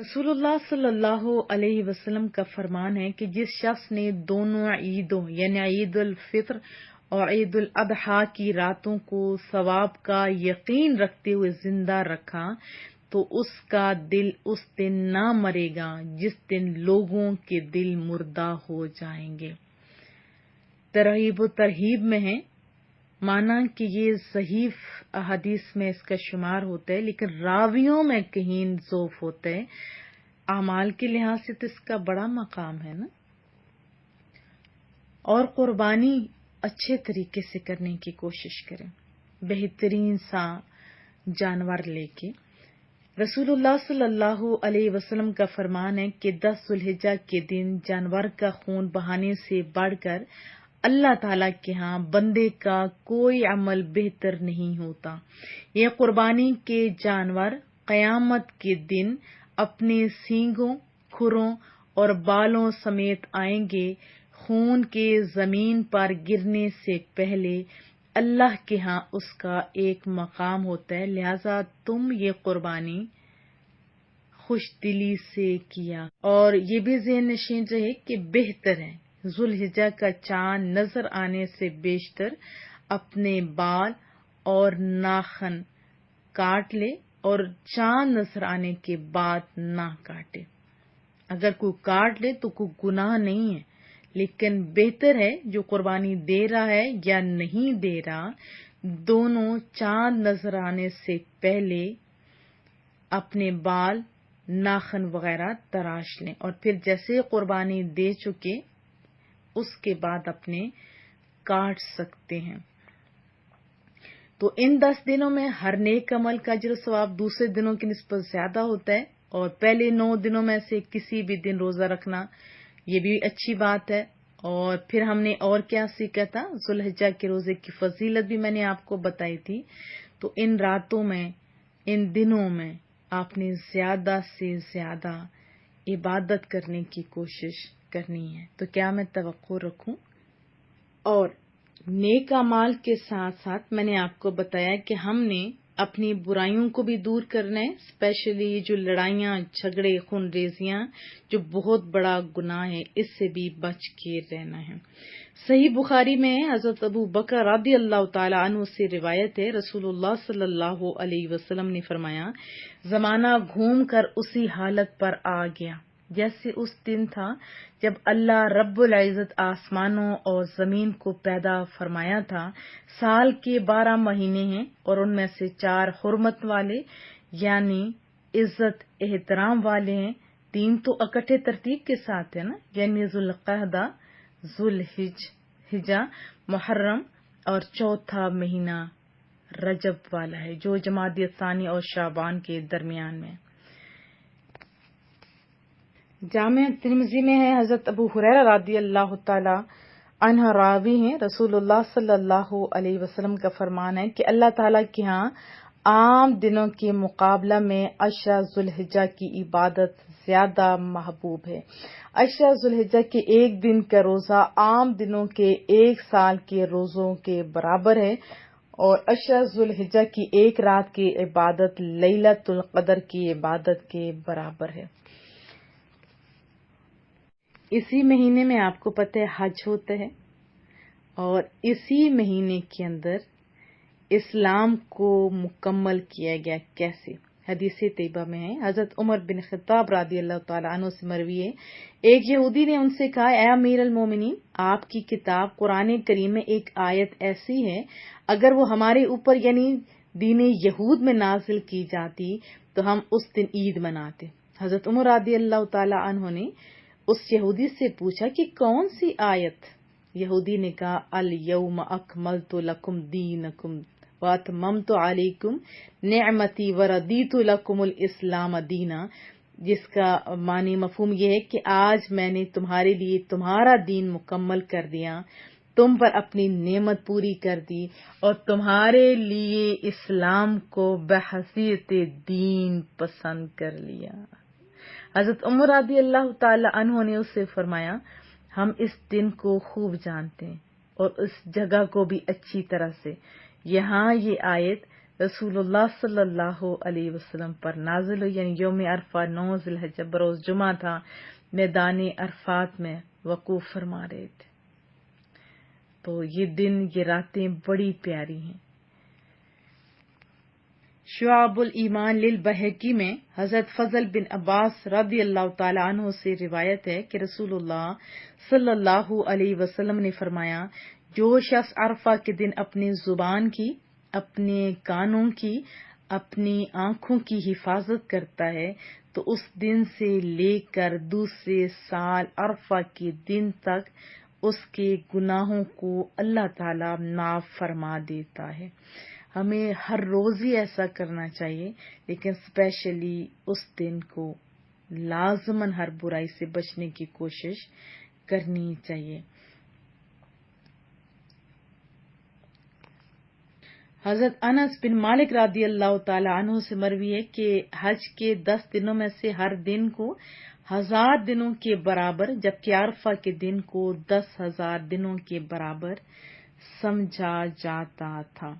رسول اللہ صلی اللہ علیہ وسلم کا فرمان ہے کہ جس شخص نے دونوں عیدوں یعنی عید الفطر اور عید الاضحیٰ کی راتوں کو ثواب کا یقین رکھتے ہوئے زندہ رکھا تو اس کا دل اس دن نہ مرے گا جس دن لوگوں کے دل مردہ ہو جائیں گے۔ ترغیب و ترہیب میں ہے، مانا کہ یہ ضعیف احادیث میں اس کا شمار ہوتا ہے، لیکن راویوں میں کہیں ضعف ہوتا ہے۔ اعمال کے لحاظ سے تو اس کا بڑا مقام ہے نا، اور قربانی اچھے طریقے سے کرنے کی کوشش کریں، بہترین سا جانور لے کے۔ رسول اللہ صلی اللہ علیہ وسلم کا فرمان ہے کہ 10 ذوالحجہ کے دن جانور کا خون بہانے سے بڑھ کر اللہ تعالیٰ کے ہاں بندے کا کوئی عمل بہتر نہیں ہوتا۔ یہ قربانی کے جانور قیامت کے دن اپنے سینگوں، کھروں اور بالوں سمیت آئیں گے۔ خون کے زمین پر گرنے سے پہلے اللہ کے ہاں اس کا ایک مقام ہوتا ہے، لہذا تم یہ قربانی خوش دلی سے کیا۔ اور یہ بھی ذہن نشین رہے کہ بہتر ہے ذوالحجہ کا چاند نظر آنے سے بیشتر اپنے بال اور ناخن کاٹ لے اور چاند نظر آنے کے بعد نہ کاٹے۔ اگر کوئی کاٹ لے تو کوئی گناہ نہیں ہے، لیکن بہتر ہے جو قربانی دے رہا ہے یا نہیں دے رہا، دونوں چاند نظر آنے سے پہلے اپنے بال، ناخن وغیرہ تراش لیں، اور پھر جیسے قربانی دے چکے اس کے بعد اپنے کاٹ سکتے ہیں۔ تو ان 10 دنوں میں ہر نیک عمل کا اجر و ثواب دوسرے دنوں کی نسبت زیادہ ہوتا ہے، اور پہلے 9 دنوں میں سے کسی بھی دن روزہ رکھنا یہ بھی اچھی بات ہے۔ اور پھر ہم نے اور کیا سیکھا تھا، ذوالحجہ کے روزے کی فضیلت بھی میں نے آپ کو بتائی تھی۔ تو ان راتوں میں، ان دنوں میں آپ نے زیادہ سے زیادہ عبادت کرنے کی کوشش کرنی ہے۔ تو کیا میں توقع رکھوں؟ اور نیک اعمال کے ساتھ ساتھ میں نے آپ کو بتایا کہ ہم نے اپنی برائیوں کو بھی دور کرنا ہے، اسپیشلی جو لڑائیاں، جھگڑے، خون ریزیاں جو بہت بڑا گناہ ہے، اس سے بھی بچ کے رہنا ہے۔ صحیح بخاری میں حضرت ابو بکر رضی اللہ تعالی عنہ سے روایت ہے، رسول اللہ صلی اللہ علیہ وسلم نے فرمایا، زمانہ گھوم کر اسی حالت پر آ گیا جیسے اس دن تھا جب اللہ رب العزت آسمانوں اور زمین کو پیدا فرمایا تھا۔ سال کے 12 مہینے ہیں اور ان میں سے 4 حرمت والے یعنی عزت احترام والے ہیں، 3 تو اکٹھے ترتیب کے ساتھ ہیں نا، یعنی ذوالقعدہ، ذوالحجہ، محرم، اور 4تھا مہینہ رجب والا ہے جو جمادی الثانی اور شعبان کے درمیان میں۔ جامع ترمذی میں ہے، حضرت ابو ہریرہ رضی اللہ تعالی عنہ راوی ہیں، رسول اللہ صلی اللہ علیہ وسلم کا فرمان ہے کہ اللہ تعالیٰ کے ہاں عام دنوں کے مقابلہ میں 10 ذوالحجہ کی عبادت زیادہ محبوب ہے۔ 10 ذوالحجہ کے ایک دن کا روزہ عام دنوں کے 1 سال کے روزوں کے برابر ہے، اور 10 ذوالحجہ کی ایک رات کی عبادت لیلۃ القدر کی عبادت کے برابر ہے۔ اسی مہینے میں آپ کو پتہ ہے حج ہوتا ہے، اور اسی مہینے کے اندر اسلام کو مکمل کیا گیا۔ کیسے؟ حدیث طیبہ میں ہے، حضرت عمر بن خطاب رضی اللہ تعالیٰ عنہ سے مروی ہے، ایک یہودی نے ان سے کہا، اے امیر المومنین، آپ کی کتاب قرآن کریم میں ایک آیت ایسی ہے، اگر وہ ہمارے اوپر یعنی دین یہود میں نازل کی جاتی تو ہم اس دن عید مناتے۔ حضرت عمر رضی اللہ تعالیٰ عنہ نے اس یہودی سے پوچھا کہ کون سی آیت؟ یہودی نے کہا، الیوم اکملت لکم دینکم واتممت علیکم نعمتی ورضیت لکم الاسلام دینا، جس کا معنی مفہوم یہ ہے کہ آج میں نے تمہارے لیے تمہارا دین مکمل کر دیا، تم پر اپنی نعمت پوری کر دی، اور تمہارے لیے اسلام کو بحیثیت دین پسند کر لیا۔ حضرت عمر رضی اللہ تعالی عنہ نے اس سے فرمایا، ہم اس دن کو خوب جانتے ہیں اور اس جگہ کو بھی اچھی طرح سے۔ یہاں یہ آیت رسول اللہ صلی اللہ علیہ وسلم پر نازل ہوئی، یعنی یوم عرفہ 9 ذی الحجہ بروز جمعہ تھا، میدان عرفات میں وقوف فرما رہے تھے۔ تو یہ دن، یہ راتیں بڑی پیاری ہیں۔ شعب الایمان للبہقی میں حضرت فضل بن عباس رضی اللہ تعالی عنہ سے روایت ہے کہ رسول اللہ صلی اللہ علیہ وسلم نے فرمایا، جو شخص عرفہ کے دن اپنی زبان کی، اپنے کانوں کی، اپنی آنکھوں کی حفاظت کرتا ہے تو اس دن سے لے کر دوسرے سال عرفہ کے دن تک اس کے گناہوں کو اللہ تعالی معاف فرما دیتا ہے۔ ہمیں ہر روز ہی ایسا کرنا چاہیے، لیکن اسپیشلی اس دن کو لازماً ہر برائی سے بچنے کی کوشش کرنی چاہیے۔ حضرت انس بن مالک رضی اللہ تعالی عنہ سے مروی ہے کہ حج کے 10 دنوں میں سے ہر دن کو 1000 دنوں کے برابر، جبکہ عرفہ کے دن کو 10,000 دنوں کے برابر سمجھا جاتا تھا۔